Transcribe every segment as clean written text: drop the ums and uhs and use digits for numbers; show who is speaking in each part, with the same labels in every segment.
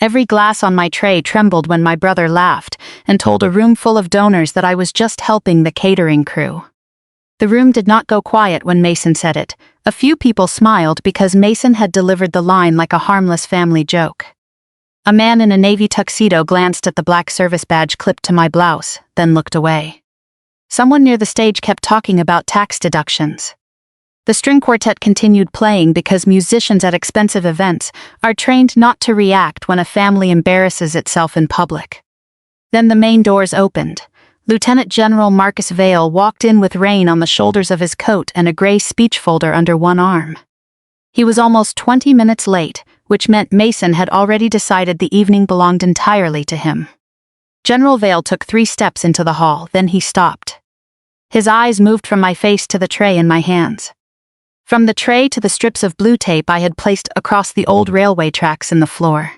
Speaker 1: Every glass on my tray trembled when my brother laughed and told a room full of donors that I was just helping the catering crew. The room did not go quiet when Mason said it. A few people smiled because Mason had delivered the line like a harmless family joke. A man in a navy tuxedo glanced at the black service badge clipped to my blouse, then looked away. Someone near the stage kept talking about tax deductions. The string quartet continued playing because musicians at expensive events are trained not to react when a family embarrasses itself in public. Then the main doors opened. Lieutenant General Marcus Vale walked in with rain on the shoulders of his coat and a gray speech folder under one arm. He was almost 20 minutes late, which meant Mason had already decided the evening belonged entirely to him. General Vale took 3 steps into the hall, then he stopped. His eyes moved from my face to the tray in my hands. From the tray to the strips of blue tape I had placed across the old railway tracks in the floor.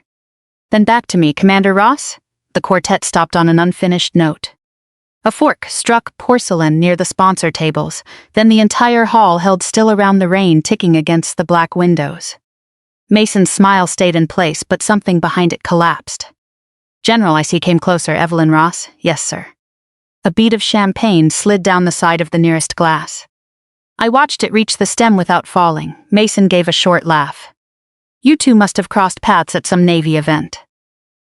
Speaker 1: Then back to me, Commander Ross? The quartet stopped on an unfinished note. A fork struck porcelain near the sponsor tables, then the entire hall held still around the rain ticking against the black windows. Mason's smile stayed in place, but something behind it collapsed. General, I see, came closer. Evelyn Ross? Yes, sir. A bead of champagne slid down the side of the nearest glass. I watched it reach the stem without falling. Mason gave a short laugh. You two must have crossed paths at some Navy event.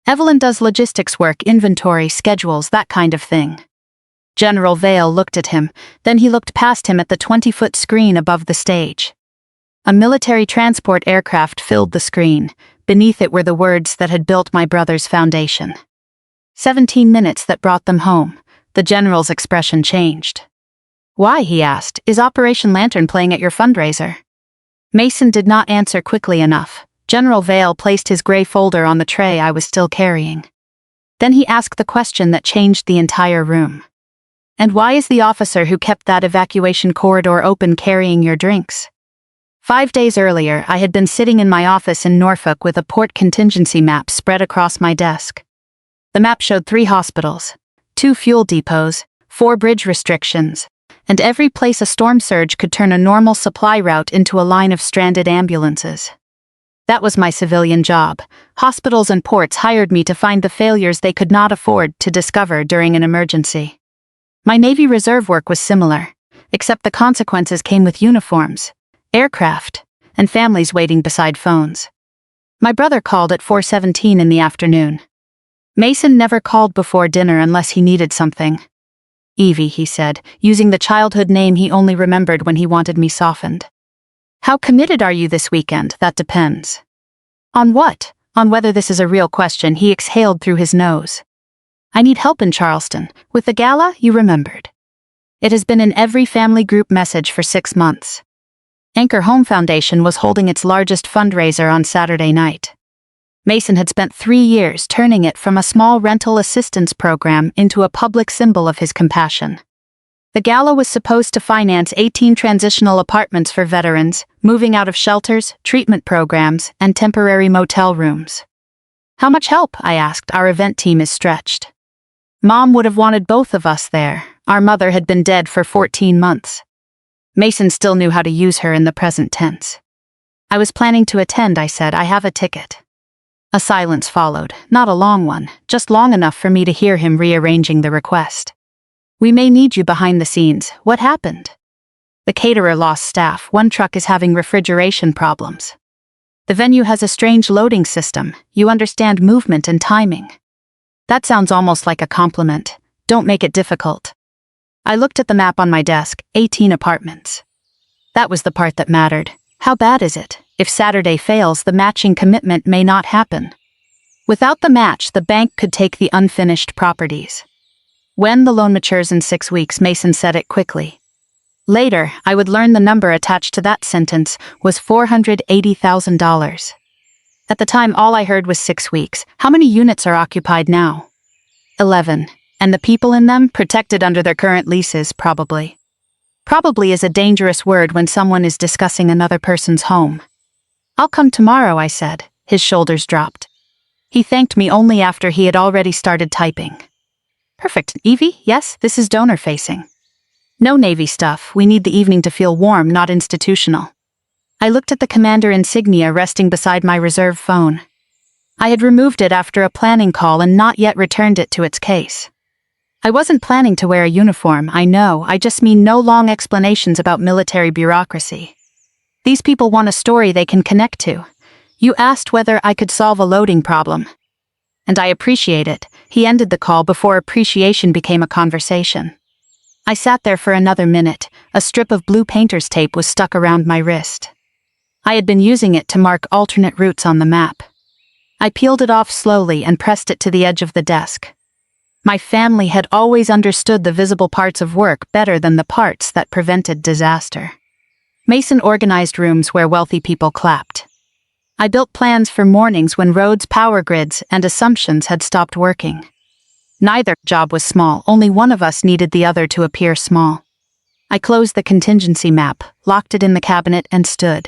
Speaker 1: Evelyn does logistics work, inventory, schedules, that kind of thing. General Vale looked at him, then he looked past him at the 20-foot screen above the stage. A military transport aircraft filled the screen. Beneath it were the words that had built my brother's foundation. 17 minutes that brought them home. The general's expression changed. Why, he asked, is Operation Lantern playing at your fundraiser? Mason did not answer quickly enough. General Vale placed his gray folder on the tray I was still carrying. Then he asked the question that changed the entire room. And why is the officer who kept that evacuation corridor open carrying your drinks? 5 days earlier, I had been sitting in my office in Norfolk with a port contingency map spread across my desk. The map showed 3 hospitals, 2 fuel depots, 4 bridge restrictions, and every place a storm surge could turn a normal supply route into a line of stranded ambulances. That was my civilian job. Hospitals and ports hired me to find the failures they could not afford to discover during an emergency. My Navy Reserve work was similar, except the consequences came with uniforms, aircraft, and families waiting beside phones. My brother called at 4:17 in the afternoon. Mason never called before dinner unless he needed something. Evie, he said, using the childhood name he only remembered when he wanted me softened. How committed are you this weekend? That depends. On what? On whether this is a real question. He exhaled through his nose. I need help in Charleston. With the gala, you remembered. It has been in every family group message for 6 months. Anchor Home Foundation was holding its largest fundraiser on Saturday night. Mason had spent 3 years turning it from a small rental assistance program into a public symbol of his compassion. The gala was supposed to finance 18 transitional apartments for veterans, moving out of shelters, treatment programs, and temporary motel rooms. How much help? I asked. Our event team is stretched. Mom would have wanted both of us there. Our mother had been dead for 14 months. Mason still knew how to use her in the present tense. I was planning to attend, I said. I have a ticket. A silence followed, not a long one, just long enough for me to hear him rearranging the request. We may need you behind the scenes. What happened? The caterer lost staff. 1 truck is having refrigeration problems. The venue has a strange loading system. You understand movement and timing. That sounds almost like a compliment. Don't make it difficult. I looked at the map on my desk. 18 apartments. That was the part that mattered. How bad is it? If Saturday fails, the matching commitment may not happen. Without the match, the bank could take the unfinished properties. When the loan matures in 6 weeks, Mason said it quickly. Later, I would learn the number attached to that sentence was $480,000. At the time, all I heard was 6 weeks. How many units are occupied now? 11. And the people in them protected under their current leases, probably. Probably is a dangerous word when someone is discussing another person's home. I'll come tomorrow, I said. His shoulders dropped. He thanked me only after he had already started typing. Perfect. Evie, yes, this is donor-facing. No Navy stuff. We need the evening to feel warm, not institutional. I looked at the commander insignia resting beside my reserve phone. I had removed it after a planning call and not yet returned it to its case. I wasn't planning to wear a uniform, I know, I just mean no long explanations about military bureaucracy. These people want a story they can connect to. You asked whether I could solve a loading problem. And I appreciate it. He ended the call before appreciation became a conversation. I sat there for another minute. A strip of blue painter's tape was stuck around my wrist. I had been using it to mark alternate routes on the map. I peeled it off slowly and pressed it to the edge of the desk. My family had always understood the visible parts of work better than the parts that prevented disaster. Mason organized rooms where wealthy people clapped. I built plans for mornings when roads, power grids, and assumptions had stopped working. Neither job was small, only one of us needed the other to appear small. I closed the contingency map, locked it in the cabinet, and stood.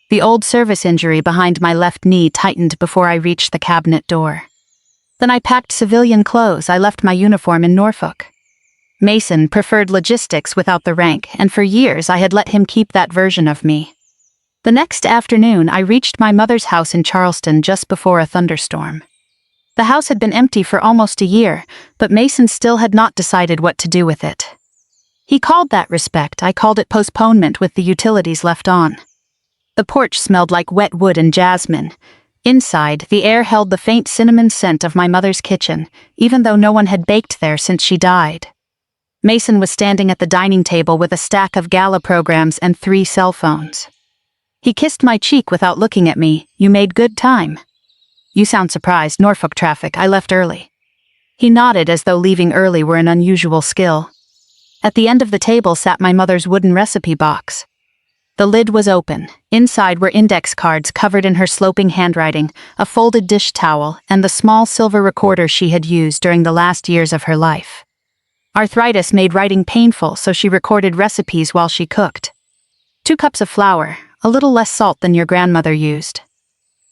Speaker 1: The old service injury behind my left knee tightened before I reached the cabinet door. Then I packed civilian clothes. I left my uniform in Norfolk. Mason preferred logistics without the rank, and for years I had let him keep that version of me. The next afternoon, I reached my mother's house in Charleston just before a thunderstorm. The house had been empty for almost a year, but Mason still had not decided what to do with it. He called that respect. I called it postponement with the utilities left on. The porch smelled like wet wood and jasmine. Inside, the air held the faint cinnamon scent of my mother's kitchen, even though no one had baked there since she died. Mason was standing at the dining table with a stack of gala programs and 3 cell phones. He kissed my cheek without looking at me. "You made good time." "You sound surprised. Norfolk traffic. I left early." He nodded as though leaving early were an unusual skill. At the end of the table sat my mother's wooden recipe box. The lid was open. Inside were index cards covered in her sloping handwriting, a folded dish towel, and the small silver recorder she had used during the last years of her life. Arthritis made writing painful, so she recorded recipes while she cooked. 2 cups of flour, a little less salt than your grandmother used.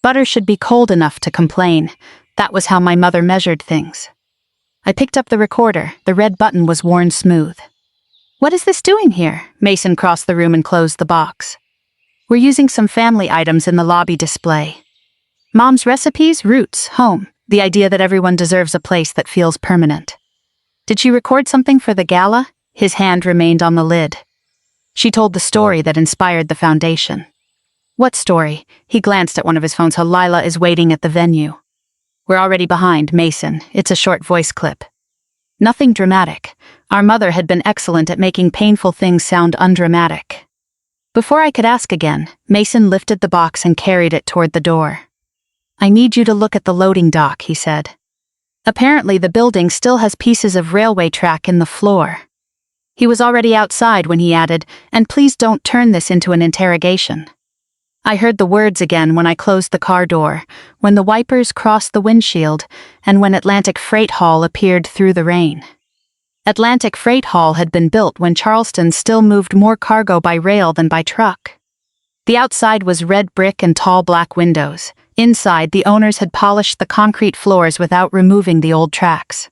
Speaker 1: Butter should be cold enough to complain. That was how my mother measured things. I picked up the recorder. The red button was worn smooth. "What is this doing here?" Mason crossed the room and closed the box. "We're using some family items in the lobby display. Mom's recipes, roots, home, the idea that everyone deserves a place that feels permanent." "Did she record something for the gala?" His hand remained on the lid. "She told the story that inspired the foundation." "What story?" He glanced at one of his phones. "Lila is waiting at the venue." "We're already behind, Mason. It's a short voice clip." Nothing dramatic. Our mother had been excellent at making painful things sound undramatic. Before I could ask again, Mason lifted the box and carried it toward the door. "I need you to look at the loading dock," he said. "Apparently the building still has pieces of railway track in the floor." He was already outside when he added, "And please don't turn this into an interrogation." I heard the words again when I closed the car door, when the wipers crossed the windshield, and when Atlantic Freight Hall appeared through the rain. Atlantic Freight Hall had been built when Charleston still moved more cargo by rail than by truck. The outside was red brick and tall black windows. Inside, the owners had polished the concrete floors without removing the old tracks.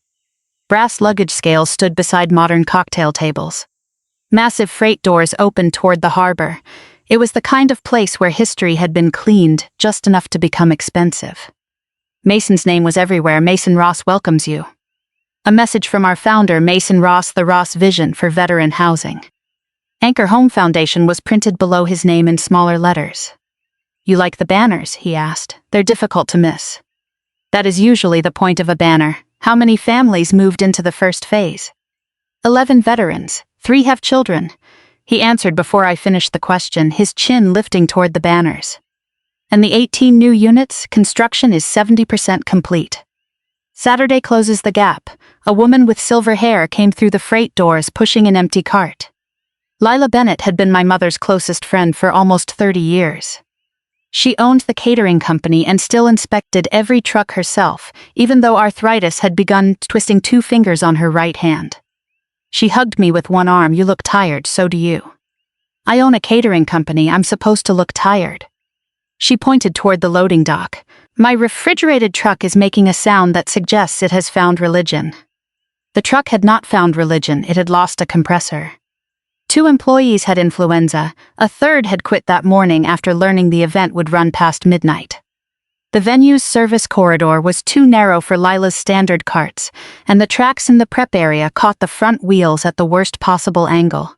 Speaker 1: Brass luggage scales stood beside modern cocktail tables. Massive freight doors opened toward the harbor. It was the kind of place where history had been cleaned just enough to become expensive. Mason's name was everywhere. "Mason Ross welcomes you." A message from our founder, Mason Ross, the Ross Vision for Veteran Housing. Anchor Home Foundation was printed below his name in smaller letters. "You like the banners?" he asked. "They're difficult to miss." That is usually the point of a banner. How many families moved into the first phase? 11 veterans. 3 have children. He answered before I finished the question, his chin lifting toward the banners. "And the 18 new units, construction is 70% complete. Saturday closes the gap." A woman with silver hair came through the freight doors pushing an empty cart. Lila Bennett had been my mother's closest friend for almost 30 years. She owned the catering company and still inspected every truck herself, even though arthritis had begun twisting 2 fingers on her right hand. She hugged me with one arm. "You look tired, so do you." "I own a catering company. I'm supposed to look tired." She pointed toward the loading dock. "My refrigerated truck is making a sound that suggests it has found religion." The truck had not found religion. It had lost a compressor. 2 employees had influenza. A third had quit that morning after learning the event would run past midnight. The venue's service corridor was too narrow for Lila's standard carts, and the tracks in the prep area caught the front wheels at the worst possible angle.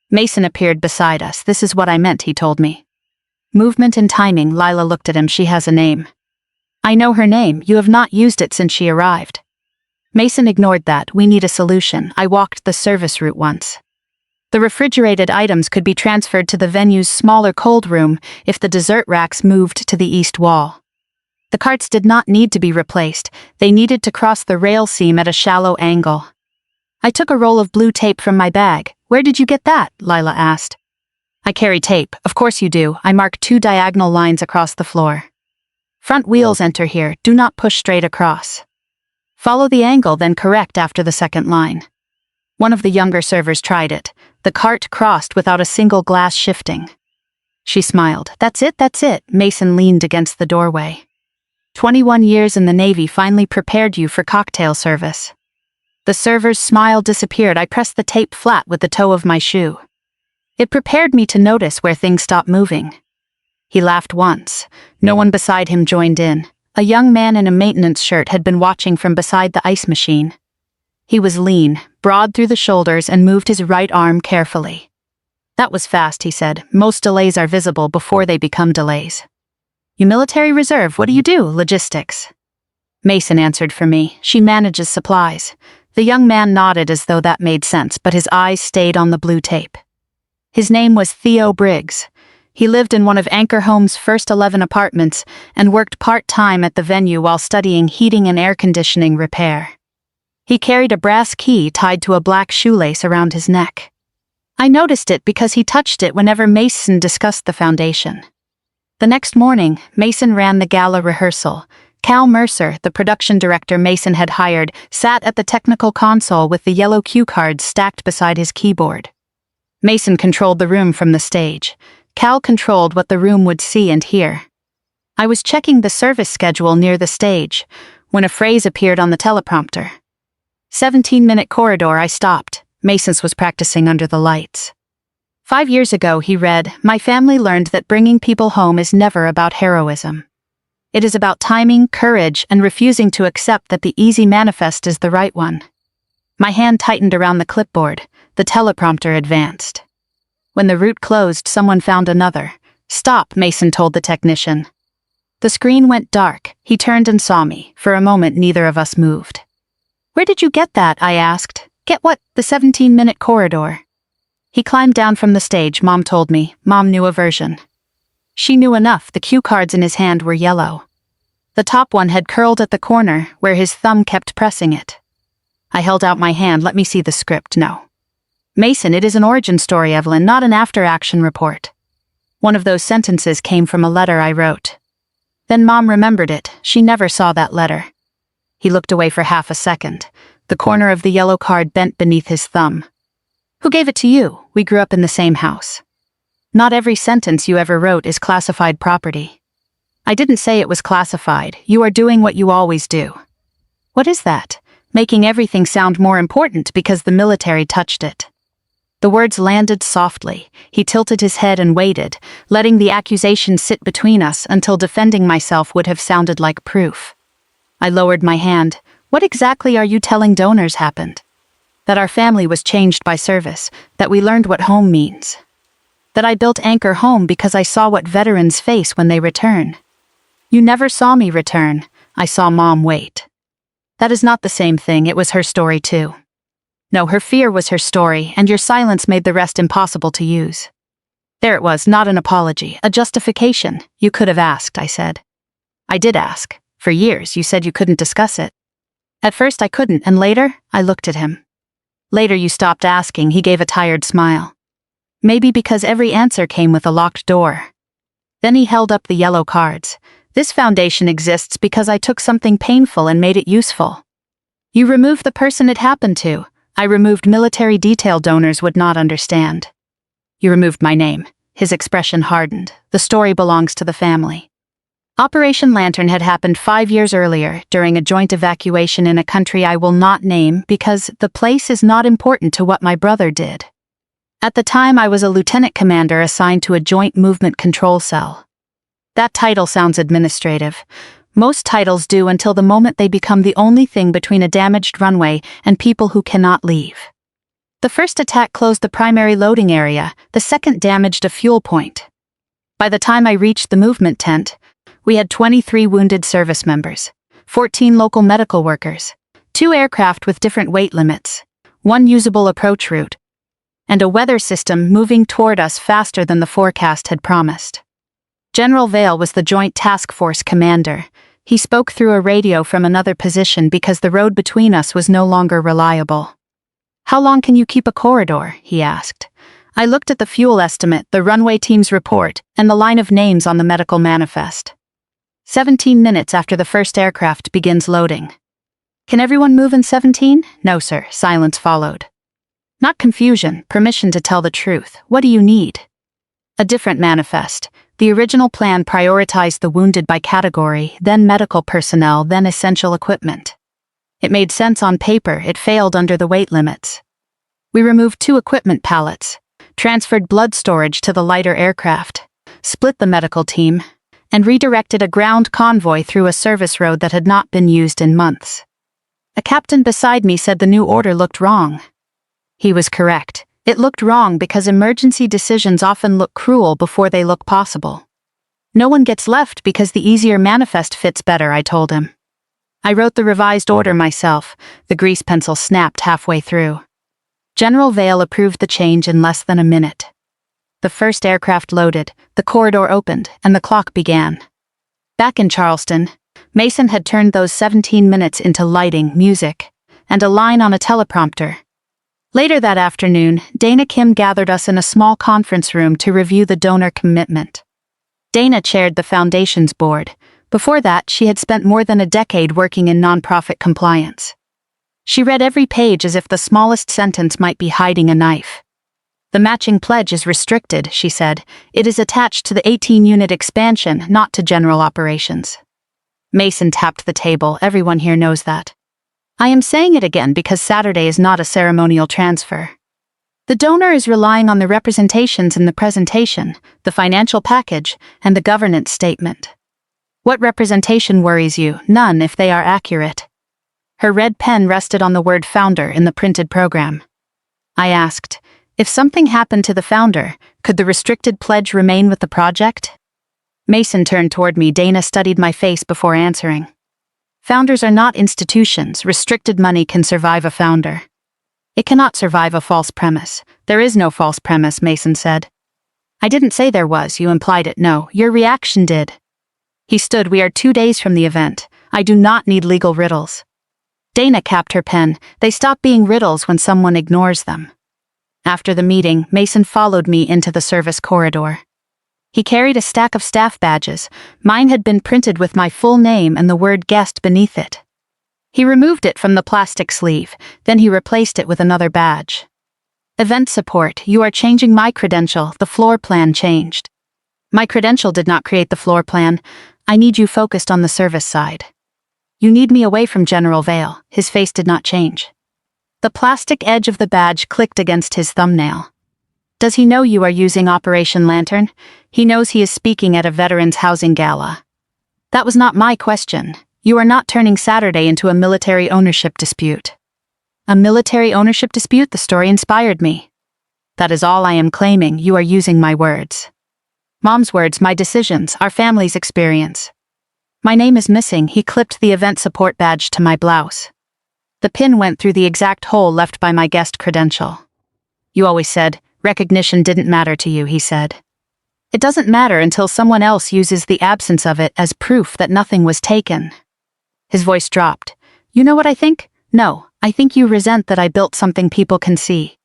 Speaker 1: Mason appeared beside us. "This is what I meant," he told me. "Movement and timing." Lila looked at him. "She has a name." "I know her name. You have not used it since she arrived." Mason ignored that. "We need a solution." I walked the service route once. The refrigerated items could be transferred to the venue's smaller cold room if the dessert racks moved to the east wall. The carts did not need to be replaced. They needed to cross the rail seam at a shallow angle. I took a roll of blue tape from my bag. "Where did you get that?" Lila asked. "I carry tape." "Of course you do." I marked 2 diagonal lines across the floor. "Front wheels enter here. Do not push straight across. Follow the angle, then correct after the second line." One of the younger servers tried it. The cart crossed without a single glass shifting. She smiled. That's it. Mason leaned against the doorway. 21 years in the Navy finally prepared you for cocktail service." The server's smile disappeared. I pressed the tape flat with the toe of my shoe. It prepared me to notice where things stopped moving. He laughed once. No one beside him joined in. A young man in a maintenance shirt had been watching from beside the ice machine. He was lean, broad through the shoulders, and moved his right arm carefully. "That was fast," he said. "Most delays are visible before they become delays." "You military reserve, what do you do?" "Logistics." Mason answered for me. "She manages supplies." The young man nodded as though that made sense, but his eyes stayed on the blue tape. His name was Theo Briggs. He lived in one of Anchor Home's first 11 apartments and worked part-time at the venue while studying heating and air conditioning repair. He carried a brass key tied to a black shoelace around his neck. I noticed it because he touched it whenever Mason discussed the foundation. The next morning, Mason ran the gala rehearsal. Cal Mercer, the production director Mason had hired, sat at the technical console with the yellow cue cards stacked beside his keyboard. Mason controlled the room from the stage. Cal controlled what the room would see and hear. I was checking the service schedule near the stage when a phrase appeared on the teleprompter. 17-minute corridor. I stopped. Mason's was practicing under the lights. 5 years ago, he read, "My family learned that bringing people home is never about heroism. It is about timing, courage, and refusing to accept that the easy manifest is the right one." My hand tightened around the clipboard. The teleprompter advanced. When the route closed, someone found another. "Stop," Mason told the technician. The screen went dark. He turned and saw me. For a moment, neither of us moved. "Where did you get that?" I asked. "Get what?" "The 17-minute corridor." He climbed down from the stage, Mom told me. Mom knew a version. She knew enough. The cue cards in his hand were yellow. The top one had curled at the corner, where his thumb kept pressing it. I held out my hand. "Let me see the script." "No." "Mason, it is an origin story, Evelyn, not an after-action report." One of those sentences came from a letter I wrote. Then Mom remembered it. She never saw that letter. He looked away for half a second. The corner of the yellow card bent beneath his thumb. "Who gave it to you? We grew up in the same house." "Not every sentence you ever wrote is classified property." "I didn't say it was classified. You are doing what you always do." "What is that?" "Making everything sound more important because the military touched it." The words landed softly. He tilted his head and waited, letting the accusation sit between us until defending myself would have sounded like proof. I lowered my hand. "What exactly are you telling donors happened?" "That our family was changed by service, that we learned what home means. That I built Anchor Home because I saw what veterans face when they return." "You never saw me return. I saw Mom wait." "That is not the same thing. It was her story too." "No, her fear was her story, and your silence made the rest impossible to use." There it was, not an apology, a justification. "You could have asked," I said. "I did ask. For years, you said you couldn't discuss it." "At first I couldn't, and later, I looked at him." "Later you stopped asking," he gave a tired smile. "Maybe because every answer came with a locked door." Then he held up the yellow cards. "This foundation exists because I took something painful and made it useful." "You removed the person it happened to." "I removed military detail donors would not understand." "You removed my name." His expression hardened. "The story belongs to the family." Operation Lantern had happened 5 years earlier, during a joint evacuation in a country I will not name because the place is not important to what my brother did. At the time I was a lieutenant commander assigned to a joint movement control cell. That title sounds administrative. Most titles do until the moment they become the only thing between a damaged runway and people who cannot leave. The first attack closed the primary loading area, the second damaged a fuel point. By the time I reached the movement tent, we had 23 wounded service members, 14 local medical workers, 2 aircraft with different weight limits, 1 usable approach route, and a weather system moving toward us faster than the forecast had promised. General Vale was the Joint Task Force commander. He spoke through a radio from another position because the road between us was no longer reliable. "How long can you keep a corridor?" he asked. I looked at the fuel estimate, the runway team's report, and the line of names on the medical manifest. 17 minutes after the first aircraft begins loading. "Can everyone move in 17? "No, sir," silence followed. Not confusion, permission to tell the truth. "What do you need?" A different manifest. The original plan prioritized the wounded by category, then medical personnel, then essential equipment. It made sense on paper, it failed under the weight limits. We removed 2 equipment pallets, transferred blood storage to the lighter aircraft, split the medical team, and redirected a ground convoy through a service road that had not been used in months. A captain beside me said the new order looked wrong. He was correct. It looked wrong because emergency decisions often look cruel before they look possible. No one gets left because the easier manifest fits better, I told him. I wrote the revised order myself. The grease pencil snapped halfway through. General Vale approved the change in less than a minute. The first aircraft loaded, the corridor opened, and the clock began. Back in Charleston, Mason had turned those 17 minutes into lighting, music, and a line on a teleprompter. Later that afternoon, Dana Kim gathered us in a small conference room to review the donor commitment. Dana chaired the foundation's board. Before that, she had spent more than a decade working in nonprofit compliance. She read every page as if the smallest sentence might be hiding a knife. "The matching pledge is restricted," she said. "It is attached to the 18-unit expansion, not to general operations." Mason tapped the table. "Everyone here knows that. I am saying it again because Saturday is not a ceremonial transfer. The donor is relying on the representations in the presentation, the financial package, and the governance statement. What representation worries you? None if they are accurate." Her red pen rested on the word founder in the printed program. I asked, "If something happened to the founder, could the restricted pledge remain with the project?" Mason turned toward me. Dana studied my face before answering. "Founders are not institutions. Restricted money can survive a founder. It cannot survive a false premise." "There is no false premise," Mason said. "I didn't say there was. You implied it." "No, your reaction did." He stood. "We are 2 days from the event. I do not need legal riddles." Dana capped her pen. "They stop being riddles when someone ignores them." After the meeting, Mason followed me into the service corridor. He carried a stack of staff badges. Mine had been printed with my full name and the word guest beneath it. He removed it from the plastic sleeve, then he replaced it with another badge. "Event support, you are changing my credential. The floor plan changed." "My credential did not create the floor plan. I need you focused on the service side." "You need me away from General Vale." His face did not change. The plastic edge of the badge clicked against his thumbnail. "Does he know you are using Operation Lantern?" "He knows he is speaking at a veterans housing gala." "That was not my question. You are not turning Saturday into a military ownership dispute." "A military ownership dispute?" The story inspired me. "That is all I am claiming. You are using my words. Mom's words, my decisions, our family's experience." "My name is missing." He clipped the event support badge to my blouse. The pin went through the exact hole left by my guest credential. "You always said recognition didn't matter to you," he said. "It doesn't matter until someone else uses the absence of it as proof that nothing was taken." His voice dropped. "You know what I think? No, I think you resent that I built something people can see."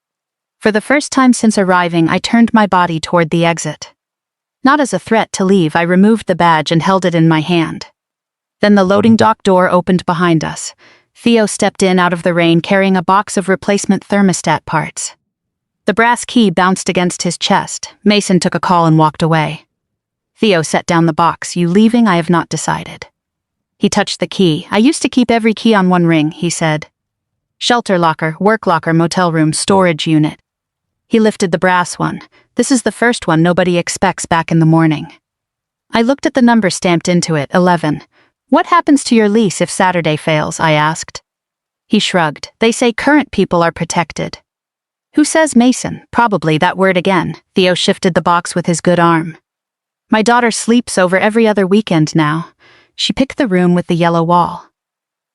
Speaker 1: For the first time since arriving, I turned my body toward the exit. Not as a threat to leave, I removed the badge and held it in my hand. Then the loading dock door opened behind us. Theo stepped in out of the rain carrying a box of replacement thermostat parts. The brass key bounced against his chest. Mason took a call and walked away. Theo set down the box. "You leaving?" "I have not decided." He touched the key. "I used to keep every key on one ring," he said. "Shelter locker, work locker, motel room, storage unit." He lifted the brass one. "This is the first one nobody expects back in the morning." I looked at the number stamped into it, 11. What happens to your lease if Saturday fails? I asked. He shrugged. They say current people are protected. Who says Mason? Probably that word again. Theo shifted the box with his good arm. My daughter sleeps over every other weekend now. She picked the room with the yellow wall.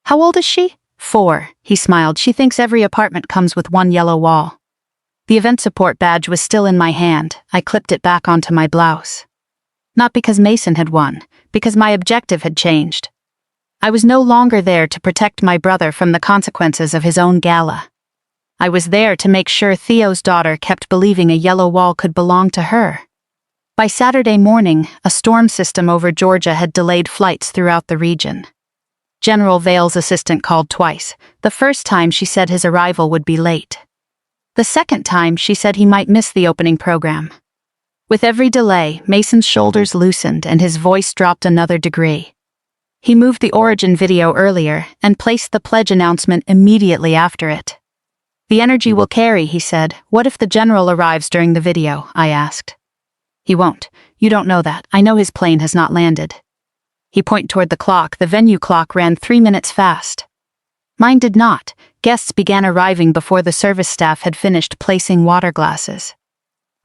Speaker 1: How old is she? 4, he smiled. She thinks every apartment comes with one yellow wall. The event support badge was still in my hand. I clipped it back onto my blouse. Not because Mason had won, because my objective had changed. I was no longer there to protect my brother from the consequences of his own gala. I was there to make sure Theo's daughter kept believing a yellow wall could belong to her. By Saturday morning, a storm system over Georgia had delayed flights throughout the region. General Vale's assistant called twice. The first time she said his arrival would be late. The second time she said he might miss the opening program. With every delay, Mason's shoulders loosened and his voice dropped another degree. He moved the origin video earlier and placed the pledge announcement immediately after it. The energy will carry, he said. What if the general arrives during the video? I asked. He won't. You don't know that. I know his plane has not landed. He pointed toward the clock. The venue clock ran 3 minutes fast. Mine did not. Guests began arriving before the service staff had finished placing water glasses.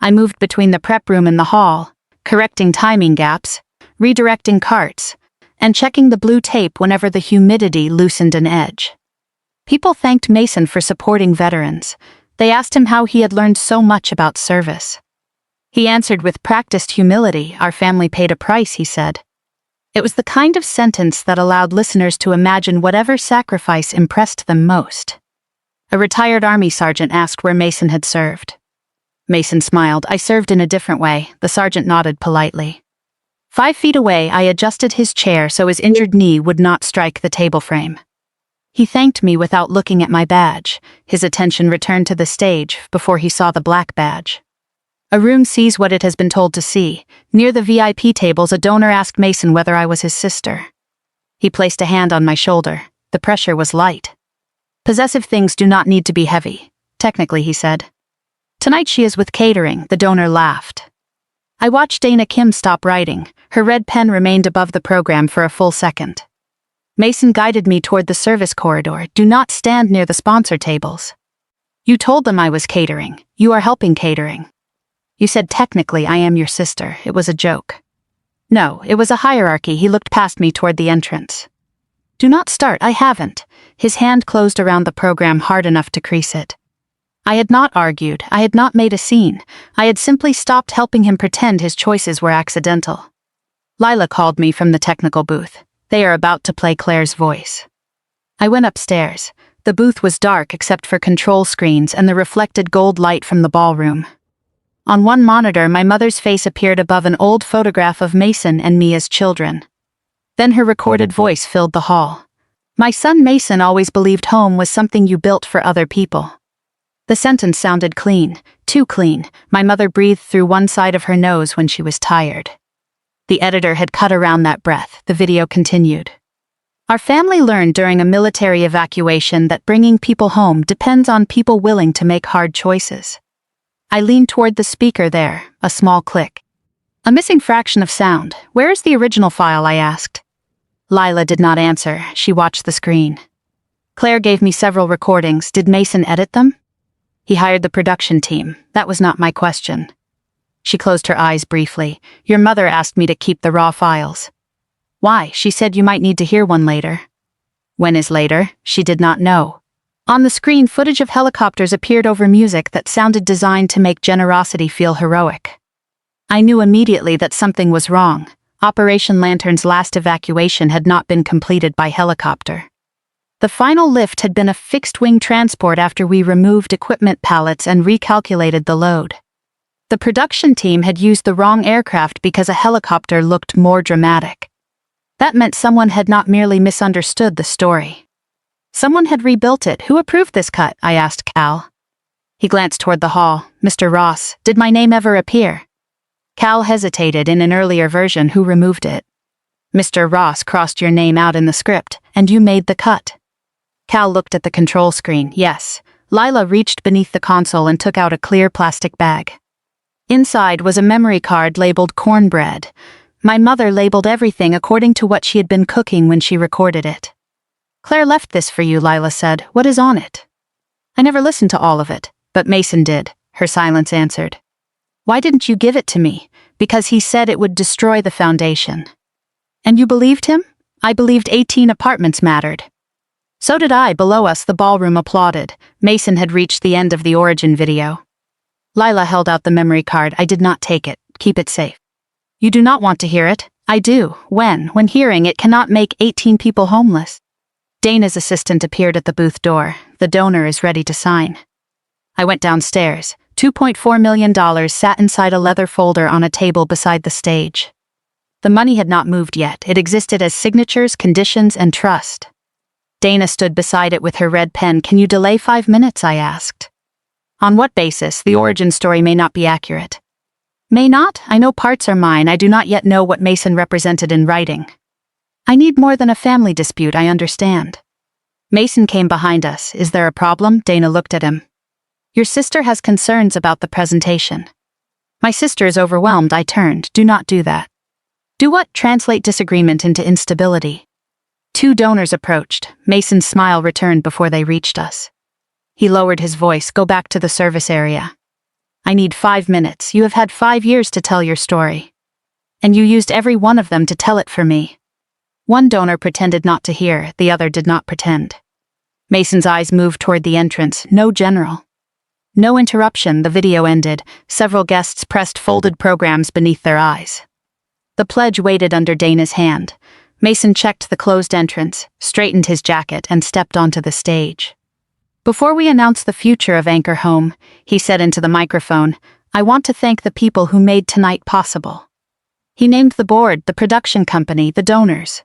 Speaker 1: I moved between the prep room and the hall, correcting timing gaps, redirecting carts, and checking the blue tape whenever the humidity loosened an edge. People thanked Mason for supporting veterans. They asked him how he had learned so much about service. He answered with practiced humility. Our family paid a price, he said. It was the kind of sentence that allowed listeners to imagine whatever sacrifice impressed them most. A retired Army sergeant asked where Mason had served. Mason smiled. I served in a different way. The sergeant nodded politely. 5 feet away, I adjusted his chair so his injured knee would not strike the table frame. He thanked me without looking at my badge. His attention returned to the stage before he saw the black badge. A room sees what it has been told to see. Near the VIP tables, a donor asked Mason whether I was his sister. He placed a hand on my shoulder. The pressure was light. Possessive things do not need to be heavy. Technically, he said. Tonight she is with Catering. The donor laughed. I watched Dana Kim stop writing. Her red pen remained above the program for a full second. Mason guided me toward the service corridor. Do not stand near the sponsor tables. You told them I was Catering. You are helping Catering. You said technically I am your sister. It was a joke. No, it was a hierarchy. He looked past me toward the entrance. Do not start. I haven't. His hand closed around the program hard enough to crease it. I had not argued. I had not made a scene. I had simply stopped helping him pretend his choices were accidental. Lila called me from the technical booth. They are about to play Claire's voice. I went upstairs. The booth was dark except for control screens and the reflected gold light from the ballroom. On one monitor, my mother's face appeared above an old photograph of Mason and me as children. Then her recorded voice filled the hall. My son Mason always believed home was something you built for other people. The sentence sounded clean, too clean. My mother breathed through one side of her nose when she was tired. The editor had cut around that breath. The video continued. Our family learned during a military evacuation that bringing people home depends on people willing to make hard choices. I leaned toward the speaker there, a small click. A missing fraction of sound. Where is the original file? I asked. Lila did not answer. She watched the screen. Claire gave me several recordings. Did Mason edit them? He hired the production team. That was not my question. She closed her eyes briefly. Your mother asked me to keep the raw files. Why? She said you might need to hear one later. When is later? She did not know. On the screen, footage of helicopters appeared over music that sounded designed to make generosity feel heroic. I knew immediately that something was wrong. Operation Lantern's last evacuation had not been completed by helicopter. The final lift had been a fixed-wing transport after we removed equipment pallets and recalculated the load. The production team had used the wrong aircraft because a helicopter looked more dramatic. That meant someone had not merely misunderstood the story. Someone had rebuilt it. Who approved this cut? I asked Cal. He glanced toward the hall. Mr. Ross, did my name ever appear? Cal hesitated. In an earlier version. Who removed it? Mr. Ross crossed your name out in the script, and you made the cut. Cal looked at the control screen. Yes. Lila reached beneath the console and took out a clear plastic bag. Inside was a memory card labeled cornbread. My mother labeled everything according to what she had been cooking when she recorded it. Claire left this for you, Lila said. What is on it? I never listened to all of it, but Mason did, her silence answered. Why didn't you give it to me? Because he said it would destroy the foundation. And you believed him? I believed 18 apartments mattered. So did I. Below us, the ballroom applauded. Mason had reached the end of the origin video. Lila held out the memory card. I did not take it. Keep it safe. You do not want to hear it? I do. When hearing it cannot make 18 people homeless. Dana's assistant appeared at the booth door. The donor is ready to sign. I went downstairs. $2.4 million sat inside a leather folder on a table beside the stage. The money had not moved yet. It existed as signatures, conditions, and trust. Dana stood beside it with her red pen. Can you delay 5 minutes? I asked. On what basis? The origin story may not be accurate. May not? I know parts are mine. I do not yet know what Mason represented in writing. I need more than a family dispute, I understand. Mason came behind us. Is there a problem? Dana looked at him. Your sister has concerns about the presentation. My sister is overwhelmed. I turned. Do not do that. Do what? Translate disagreement into instability. 2 donors approached. Mason's smile returned before they reached us. He lowered his voice. Go back to the service area. I need 5 minutes. You have had 5 years to tell your story. And you used every one of them to tell it for me. One donor pretended not to hear, the other did not pretend. Mason's eyes moved toward the entrance. No, General. No interruption. The video ended. Several guests pressed folded programs beneath their eyes. The pledge waited under Dana's hand. Mason checked the closed entrance, straightened his jacket, and stepped onto the stage. Before we announce the future of Anchor Home, he said into the microphone, I want to thank the people who made tonight possible. He named the board, the production company, the donors.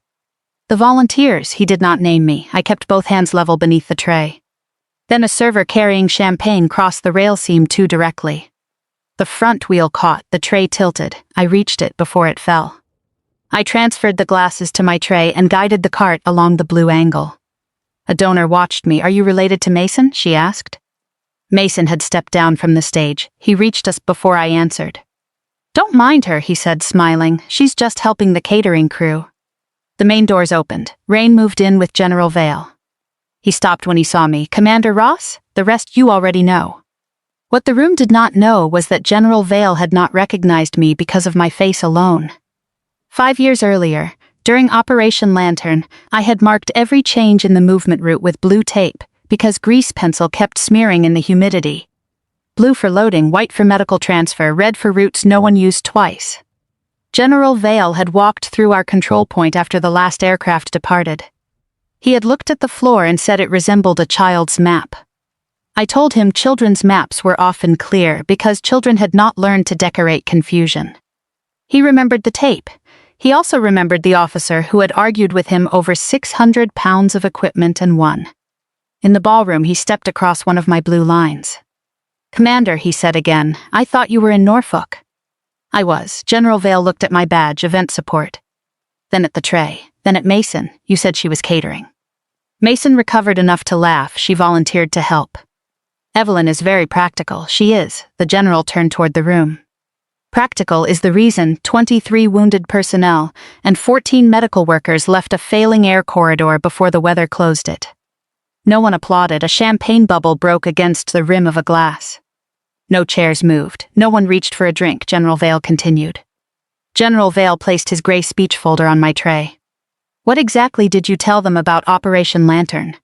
Speaker 1: The volunteers. He did not name me. I kept both hands level beneath the tray. Then a server carrying champagne crossed the rail seam too directly. The front wheel caught, the tray tilted. I reached it before it fell. I transferred the glasses to my tray and guided the cart along the blue angle. A donor watched me. Are you related to Mason? She asked. Mason had stepped down from the stage. He reached us before I answered. Don't mind her, he said, smiling. She's just helping the catering crew. The main doors opened. Rain moved in with General Vale. He stopped when he saw me. Commander Ross? The rest you already know. What the room did not know was that General Vale had not recognized me because of my face alone. 5 years earlier, during Operation Lantern, I had marked every change in the movement route with blue tape, because grease pencil kept smearing in the humidity. Blue for loading, white for medical transfer, red for routes no one used twice. General Vale had walked through our control point after the last aircraft departed. He had looked at the floor and said it resembled a child's map. I told him children's maps were often clear because children had not learned to decorate confusion. He remembered the tape. He also remembered the officer who had argued with him over 600 pounds of equipment and won. In the ballroom, he stepped across one of my blue lines. Commander, he said again, I thought you were in Norfolk. I was. General Vale looked at my badge, event support. Then at the tray. Then at Mason. You said she was catering. Mason recovered enough to laugh. She volunteered to help. Evelyn is very practical. She is. The general turned toward the room. Practical is the reason 23 wounded personnel and 14 medical workers left a failing air corridor before the weather closed it. No one applauded. A champagne bubble broke against the rim of a glass. No chairs moved. No one reached for a drink, General Vale continued. General Vale placed his gray speech folder on my tray. What exactly did you tell them about Operation Lantern?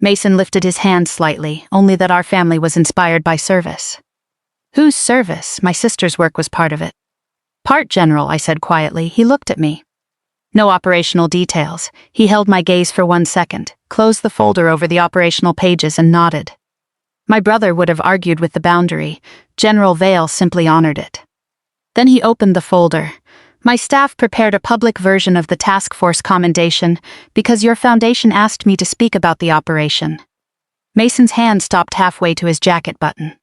Speaker 1: Mason lifted his hand slightly, only that our family was inspired by service. Whose service? My sister's work was part of it. Part, General, I said quietly. He looked at me. No operational details. He held my gaze for 1 second, closed the folder over the operational pages and nodded. My brother would have argued with the boundary. General Vale simply honored it. Then he opened the folder. My staff prepared a public version of the task force commendation because your foundation asked me to speak about the operation. Mason's hand stopped halfway to his jacket button.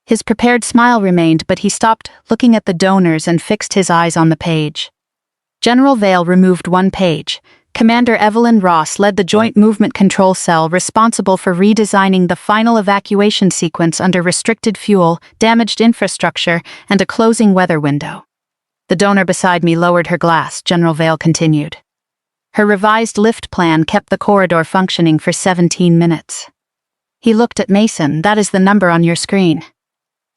Speaker 1: His prepared smile remained, but he stopped, looking at the donors and fixed his eyes on the page. General Vale removed one page. Commander Evelyn Ross led the Joint Movement Control Cell responsible for redesigning the final evacuation sequence under restricted fuel, damaged infrastructure, and a closing weather window. The donor beside me lowered her glass, General Vale continued. Her revised lift plan kept the corridor functioning for 17 minutes. He looked at Mason. That is the number on your screen.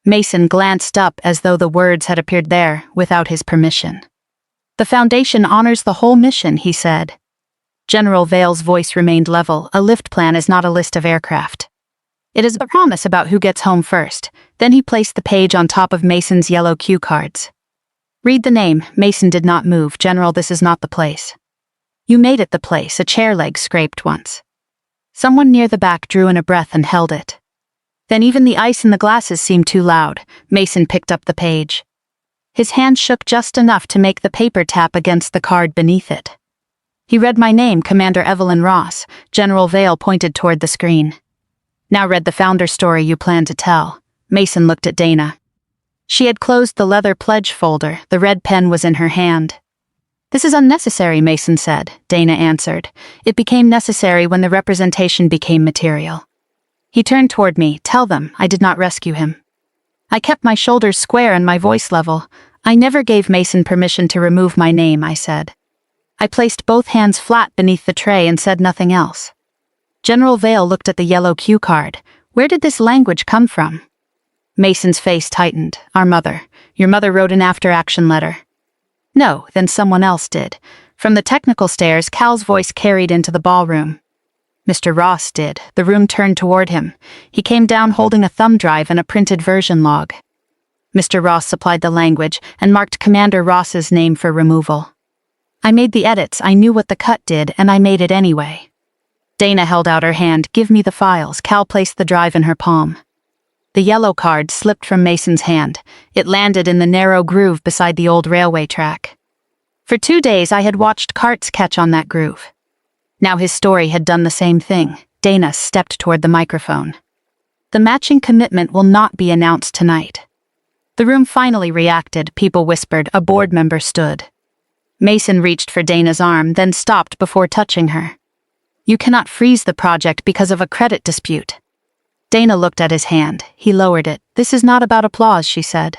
Speaker 1: Mason glanced up as though the words had appeared there without his permission. The Foundation honors the whole mission, he said. General Vale's voice remained level. A lift plan is not a list of aircraft. It is a promise about who gets home first. Then he placed the page on top of Mason's yellow cue cards. Read the name. Mason did not move. General, this is not the place. You made it the place. A chair leg scraped once. Someone near the back drew in a breath and held it. Then even the ice in the glasses seemed too loud. Mason picked up the page. His hand shook just enough to make the paper tap against the card beneath it. He read my name, Commander Evelyn Ross. General Vale pointed toward the screen. Now read the founder story you plan to tell. Mason looked at Dana. She had closed the leather pledge folder. The red pen was in her hand. This is unnecessary, Mason said. Dana answered. It became necessary when the representation became material. He turned toward me. Tell them, I did not rescue him. I kept my shoulders square and my voice level. I never gave Mason permission to remove my name, I said. I placed both hands flat beneath the tray and said nothing else. General Vale looked at the yellow cue card. Where did this language come from? Mason's face tightened. Our mother. Your mother wrote an after-action letter. No, then someone else did. From the technical stairs, Cal's voice carried into the ballroom. Mr. Ross did. The room turned toward him. He came down holding a thumb drive and a printed version log. Mr. Ross supplied the language and marked Commander Ross's name for removal. I made the edits. I knew what the cut did, and I made it anyway. Dana held out her hand. Give me the files. Cal placed the drive in her palm. The yellow card slipped from Mason's hand. It landed in the narrow groove beside the old railway track. For 2 days I had watched carts catch on that groove. Now his story had done the same thing. Dana stepped toward the microphone. The matching commitment will not be announced tonight. The room finally reacted. People whispered. A board member stood. Mason reached for Dana's arm, then stopped before touching her. You cannot freeze the project because of a credit dispute. Dana looked at his hand. He lowered it. This is not about applause, she said.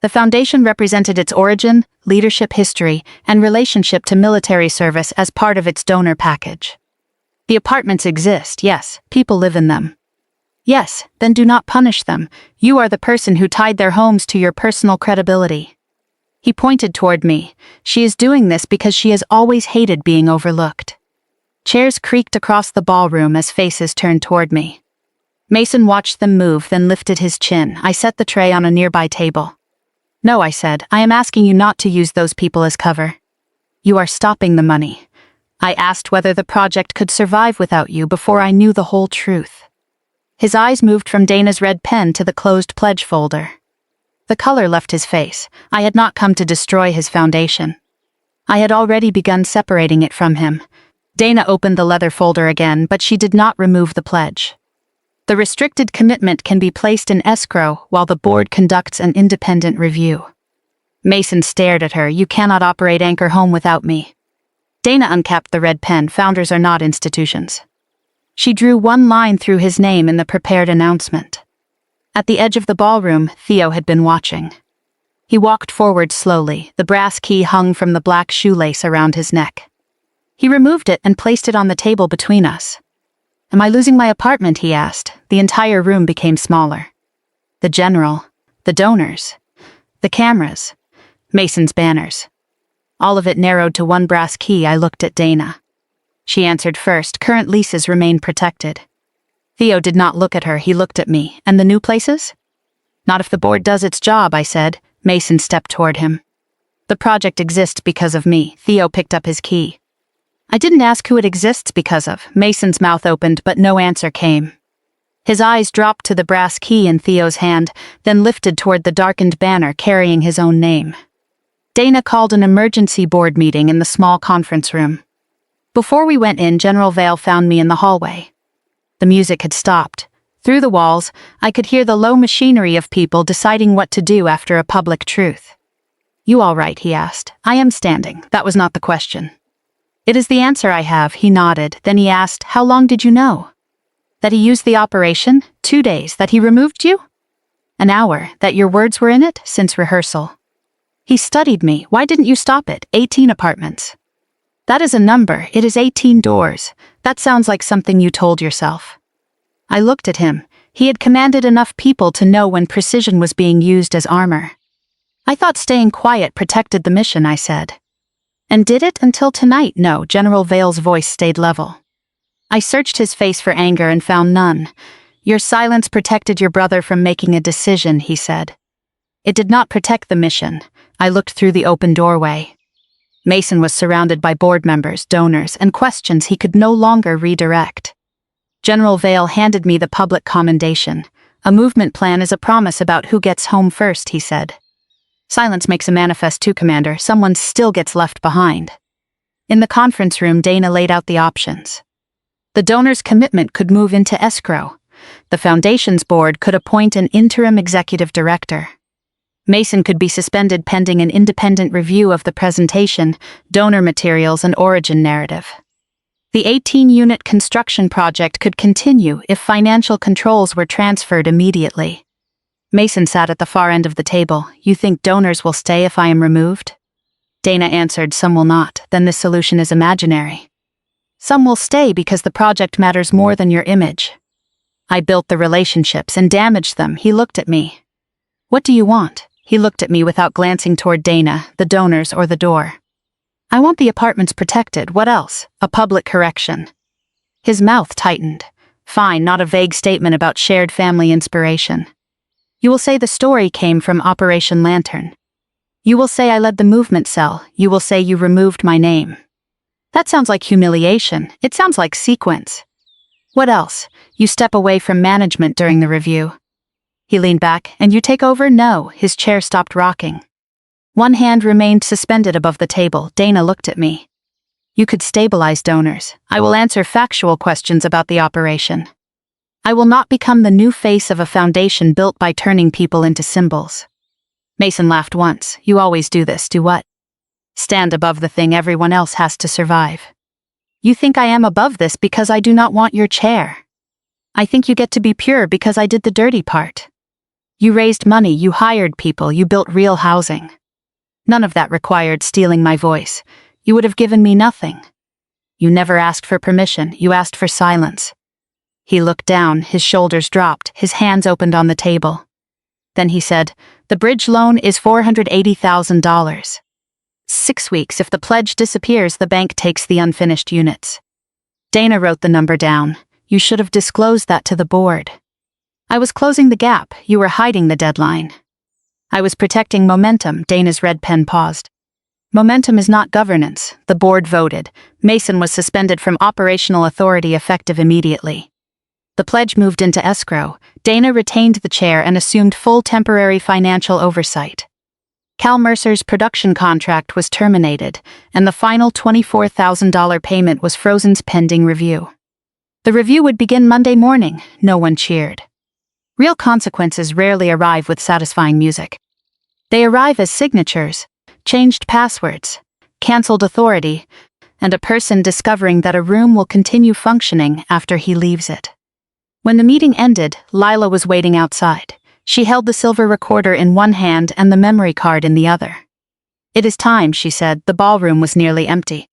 Speaker 1: The Foundation represented its origin, leadership history, and relationship to military service as part of its donor package. The apartments exist, yes, people live in them. Yes, then do not punish them. You are the person who tied their homes to your personal credibility. He pointed toward me. She is doing this because she has always hated being overlooked. Chairs creaked across the ballroom as faces turned toward me. Mason watched them move, then lifted his chin. I set the tray on a nearby table. No, I said, I am asking you not to use those people as cover. You are stopping the money. I asked whether the project could survive without you before I knew the whole truth. His eyes moved from Dana's red pen to the closed pledge folder. The color left his face. I had not come to destroy his foundation. I had already begun separating it from him. Dana opened the leather folder again, but she did not remove the pledge. The restricted commitment can be placed in escrow while the board conducts an independent review. Mason stared at her. You cannot operate Anchor Home without me. Dana uncapped the red pen. Founders are not institutions. She drew one line through his name in the prepared announcement. At the edge of the ballroom, Theo had been watching. He walked forward slowly. The brass key hung from the black shoelace around his neck. He removed it and placed it on the table between us. Am I losing my apartment? He asked. The entire room became smaller. The general, the donors, the cameras, Mason's banners. All of it narrowed to one brass key. I looked at Dana. She answered first. Current leases remain protected. Theo did not look at her. He looked at me. And the new places? Not if the board does its job, I said. Mason stepped toward him. The project exists because of me. Theo picked up his key. I didn't ask who it exists because of. Mason's mouth opened, but no answer came. His eyes dropped to the brass key in Theo's hand, then lifted toward the darkened banner carrying his own name. Dana called an emergency board meeting in the small conference room. Before we went in, General Vale found me in the hallway. The music had stopped. Through the walls, I could hear the low machinery of people deciding what to do after a public truth. You all right? He asked. I am standing. That was not the question. It is the answer I have, he nodded. Then he asked, how long did you know? That he used the operation? 2 days. That he removed you? An hour. That your words were in it? Since rehearsal. He studied me. Why didn't you stop it? 18 apartments. That is a number. It is 18 doors. That sounds like something you told yourself. I looked at him. He had commanded enough people to know when precision was being used as armor. I thought staying quiet protected the mission, I said. And did it until tonight? No, General Vale's voice stayed level. I searched his face for anger and found none. Your silence protected your brother from making a decision, he said. It did not protect the mission. I looked through the open doorway. Mason was surrounded by board members, donors, and questions he could no longer redirect. General Vale handed me the public commendation. A movement plan is a promise about who gets home first, he said. Silence makes a manifest too, Commander. Someone still gets left behind. In the conference room, Dana laid out the options. The donor's commitment could move into escrow. The Foundation's board could appoint an interim executive director. Mason could be suspended pending an independent review of the presentation, donor materials, and origin narrative. The 18-unit construction project could continue if financial controls were transferred immediately. Mason sat at the far end of the table. You think donors will stay if I am removed? Dana answered, some will not. Then this solution is imaginary. Some will stay because the project matters more than your image. I built the relationships and damaged them. He looked at me. What do you want? He looked at me without glancing toward Dana, the donors, or the door. I want the apartments protected. What else? A public correction. His mouth tightened. Fine, not a vague statement about shared family inspiration. You will say the story came from Operation Lantern. You will say I led the movement cell. You will say you removed my name. That sounds like humiliation. It sounds like sequence. What else? You step away from management during the review. He leaned back. And you take over? No. His chair stopped rocking. One hand remained suspended above the table. Dana looked at me. You could stabilize donors. I will answer factual questions about the operation. I will not become the new face of a foundation built by turning people into symbols. Mason laughed once. You always do this. Do what? Stand above the thing everyone else has to survive. You think I am above this because I do not want your chair. I think you get to be pure because I did the dirty part. You raised money, you hired people, you built real housing. None of that required stealing my voice. You would have given me nothing. You never asked for permission, you asked for silence. He looked down, his shoulders dropped, his hands opened on the table. Then he said, the bridge loan is $480,000. 6 weeks. If the pledge disappears, the bank takes the unfinished units. Dana wrote the number down. You should have disclosed that to the board. I was closing the gap. You were hiding the deadline. I was protecting momentum. Dana's red pen paused. Momentum is not governance. The board voted. Mason was suspended from operational authority effective immediately. The pledge moved into escrow. Dana retained the chair and assumed full temporary financial oversight. Cal Mercer's production contract was terminated, and the final $24,000 payment was frozen pending review. The review would begin Monday morning. No one cheered. Real consequences rarely arrive with satisfying music. They arrive as signatures, changed passwords, canceled authority, and a person discovering that a room will continue functioning after he leaves it. When the meeting ended, Lila was waiting outside. She held the silver recorder in one hand and the memory card in the other. It is time, she said. The ballroom was nearly empty.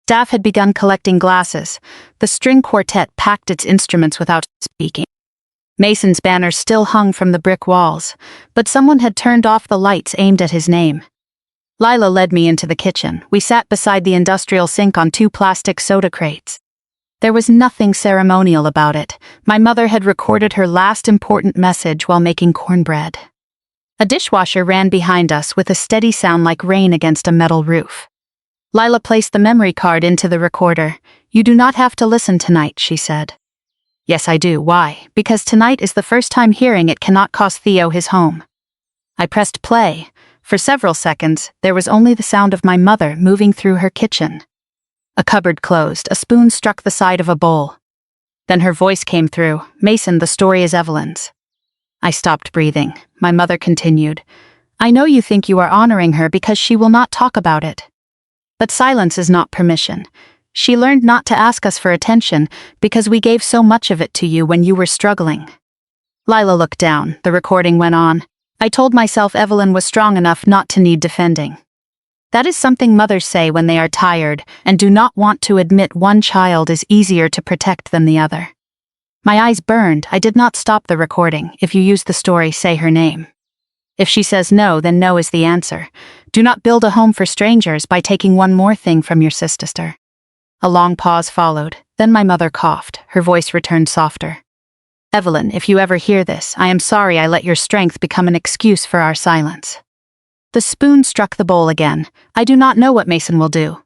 Speaker 1: Staff had begun collecting glasses. The string quartet packed its instruments without speaking. Mason's banner still hung from the brick walls, but someone had turned off the lights aimed at his name. Lila led me into the kitchen. We sat beside the industrial sink on 2 plastic soda crates. There was nothing ceremonial about it. My mother had recorded her last important message while making cornbread. A dishwasher ran behind us with a steady sound like rain against a metal roof. Lila placed the memory card into the recorder. You do not have to listen tonight, she said. Yes, I do. Why? Because tonight is the first time hearing it cannot cost Theo his home. I pressed play. For several seconds, there was only the sound of my mother moving through her kitchen. A cupboard closed. A spoon struck the side of a bowl. Then her voice came through. Mason, the story is Evelyn's. I stopped breathing. My mother continued. I know you think you are honoring her because she will not talk about it. But silence is not permission. She learned not to ask us for attention because we gave so much of it to you when you were struggling. Lila looked down. The recording went on. I told myself Evelyn was strong enough not to need defending. That is something mothers say when they are tired and do not want to admit one child is easier to protect than the other. My eyes burned. I did not stop the recording. If you use the story, say her name. If she says no, then no is the answer. Do not build a home for strangers by taking one more thing from your sister. A long pause followed. Then my mother coughed. Her voice returned softer. Evelyn, if you ever hear this, I am sorry I let your strength become an excuse for our silence. The spoon struck the bowl again. I do not know what Mason will do.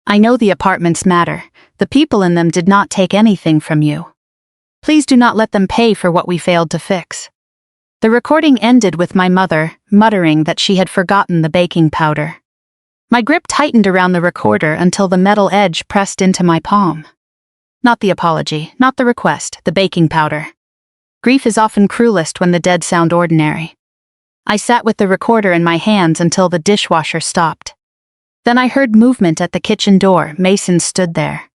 Speaker 1: I know the apartments matter. The people in them did not take anything from you. Please do not let them pay for what we failed to fix. The recording ended with my mother muttering that she had forgotten the baking powder. My grip tightened around the recorder until the metal edge pressed into my palm. Not the apology, not the request, the baking powder. Grief is often cruelest when the dead sound ordinary. I sat with the recorder in my hands until the dishwasher stopped. Then I heard movement at the kitchen door. Mason stood there.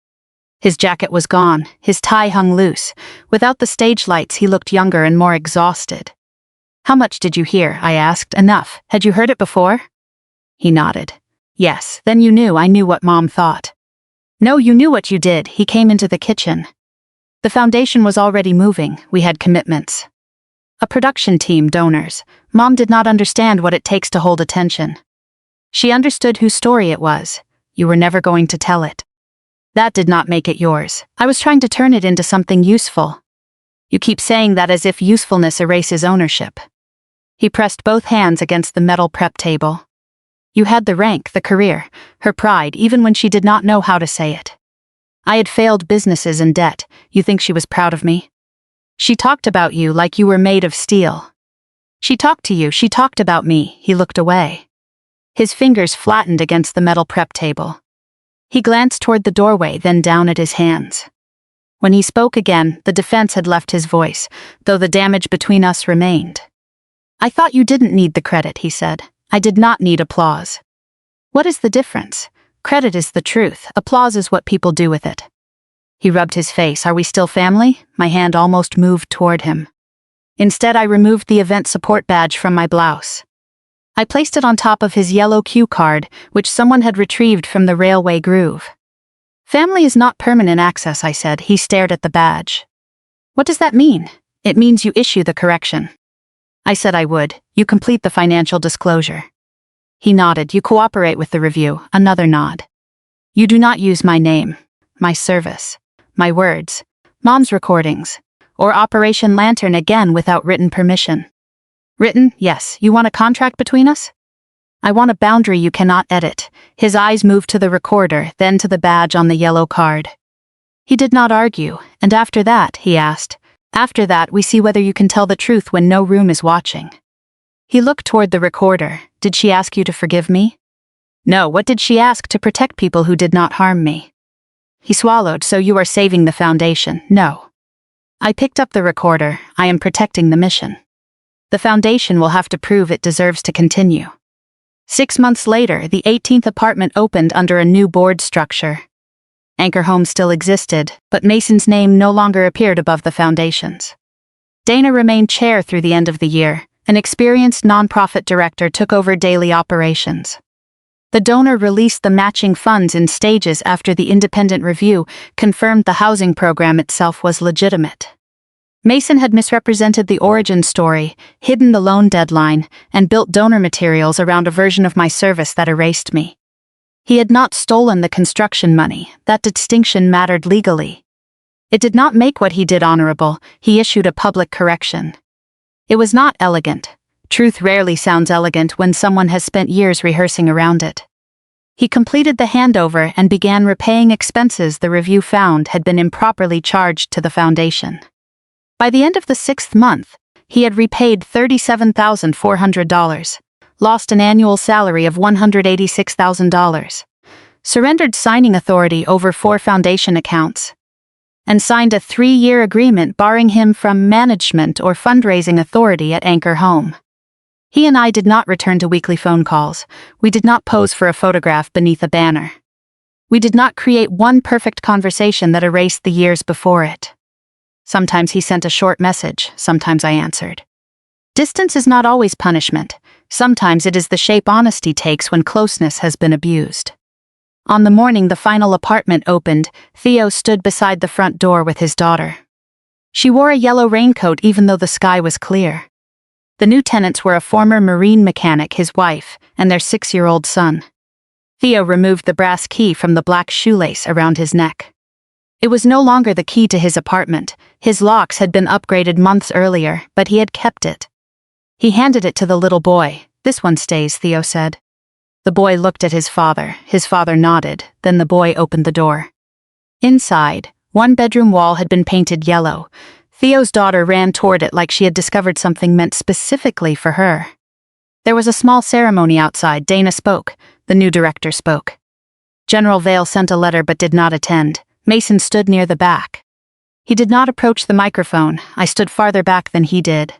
Speaker 1: His jacket was gone, his tie hung loose. Without the stage lights, he looked younger and more exhausted. How much did you hear? I asked. Enough. Had you heard it before? He nodded. Yes, then you knew. I knew what Mom thought. No, you knew what you did. He came into the kitchen. The foundation was already moving. We had commitments. A production team, donors. Mom did not understand what it takes to hold attention. She understood whose story it was. You were never going to tell it. That did not make it yours. I was trying to turn it into something useful. You keep saying that as if usefulness erases ownership. He pressed both hands against the metal prep table. You had the rank, the career, her pride, even when she did not know how to say it. I had failed businesses and debt. You think she was proud of me? She talked about you like you were made of steel. She talked to you, she talked about me. He looked away. His fingers flattened against the metal prep table. He glanced toward the doorway, then down at his hands. When he spoke again, the defense had left his voice, though the damage between us remained. I thought you didn't need the credit, he said. I did not need applause. What is the difference? Credit is the truth. Applause is what people do with it. He rubbed his face. Are we still family? My hand almost moved toward him. Instead, I removed the event support badge from my blouse. I placed it on top of his yellow cue card, which someone had retrieved from the railway groove. Family is not permanent access, I said. He stared at the badge. What does that mean? It means you issue the correction. I said I would. You complete the financial disclosure. He nodded. You cooperate with the review. Another nod. You do not use my name, my service, my words, Mom's recordings, or Operation Lantern again without written permission. Written, yes. You want a contract between us? I want a boundary you cannot edit. His eyes moved to the recorder, then to the badge on the yellow card. He did not argue, and after that, he asked, after that we see whether you can tell the truth when no room is watching. He looked toward the recorder. Did she ask you to forgive me? No, what did she ask? To protect people who did not harm me. He swallowed. So you are saving the foundation? No. I picked up the recorder. I am protecting the mission. The foundation will have to prove it deserves to continue. 6 months later, the 18th apartment opened under a new board structure. Anchor Home still existed, but Mason's name no longer appeared above the foundations. Dana remained chair through the end of the year. An experienced nonprofit director took over daily operations. The donor released the matching funds in stages after the independent review confirmed the housing program itself was legitimate. Mason had misrepresented the origin story, hidden the loan deadline, and built donor materials around a version of my service that erased me. He had not stolen the construction money. That distinction mattered legally. It did not make what he did honorable. He issued a public correction. It was not elegant. Truth rarely sounds elegant when someone has spent years rehearsing around it. He completed the handover and began repaying expenses the review found had been improperly charged to the foundation. By the end of the 6th month, he had repaid $37,400, lost an annual salary of $186,000, surrendered signing authority over 4 foundation accounts, and signed a 3-year agreement barring him from management or fundraising authority at Anchor Home. He and I did not return to weekly phone calls. We did not pose for a photograph beneath a banner. We did not create one perfect conversation that erased the years before it. Sometimes he sent a short message, sometimes I answered. Distance is not always punishment. Sometimes it is the shape honesty takes when closeness has been abused. On the morning the final apartment opened, Theo stood beside the front door with his daughter. She wore a yellow raincoat even though the sky was clear. The new tenants were a former marine mechanic, his wife, and their 6-year-old son. Theo removed the brass key from the black shoelace around his neck. It was no longer the key to his apartment. His locks had been upgraded months earlier, but he had kept it. He handed it to the little boy. "This one stays," Theo said. The boy looked at his father. His father nodded. Then the boy opened the door. Inside, one bedroom wall had been painted yellow. Theo's daughter ran toward it like she had discovered something meant specifically for her. There was a small ceremony outside. Dana spoke. The new director spoke. General Vale sent a letter but did not attend. Mason stood near the back. He did not approach the microphone. I stood farther back than he did.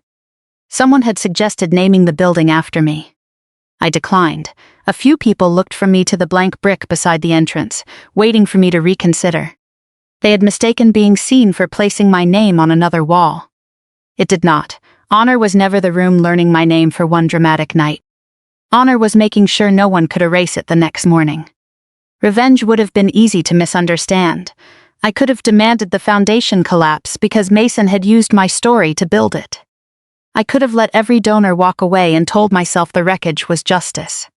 Speaker 1: Someone had suggested naming the building after me. I declined. A few people looked from me to the blank brick beside the entrance, waiting for me to reconsider. They had mistaken being seen for placing my name on another wall. It did not. Honor was never the room learning my name for one dramatic night. Honor was making sure no one could erase it the next morning. Revenge would have been easy to misunderstand. I could have demanded the foundation collapse because Mason had used my story to build it. I could have let every donor walk away and told myself the wreckage was justice.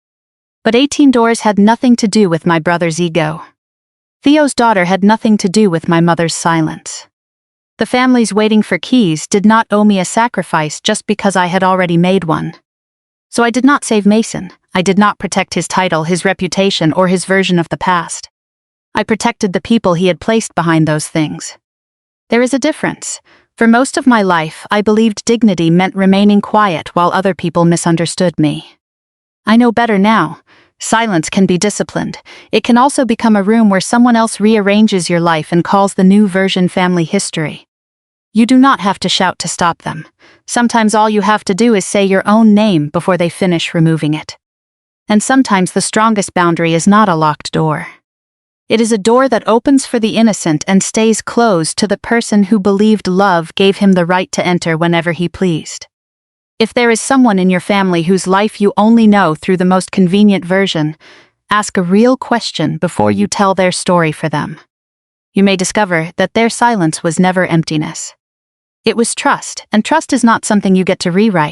Speaker 1: But 18 doors had nothing to do with my brother's ego. Theo's daughter had nothing to do with my mother's silence. The families waiting for keys did not owe me a sacrifice just because I had already made one. So I did not save Mason. I did not protect his title, his reputation, or his version of the past. I protected the people he had placed behind those things. There is a difference. For most of my life, I believed dignity meant remaining quiet while other people misunderstood me. I know better now. Silence can be disciplined. It can also become a room where someone else rearranges your life and calls the new version family history. You do not have to shout to stop them. Sometimes all you have to do is say your own name before they finish removing it. And sometimes the strongest boundary is not a locked door. It is a door that opens for the innocent and stays closed to the person who believed love gave him the right to enter whenever he pleased. If there is someone in your family whose life you only know through the most convenient version, ask a real question before you tell their story for them. You may discover that their silence was never emptiness. It was trust, and trust is not something you get to rewrite.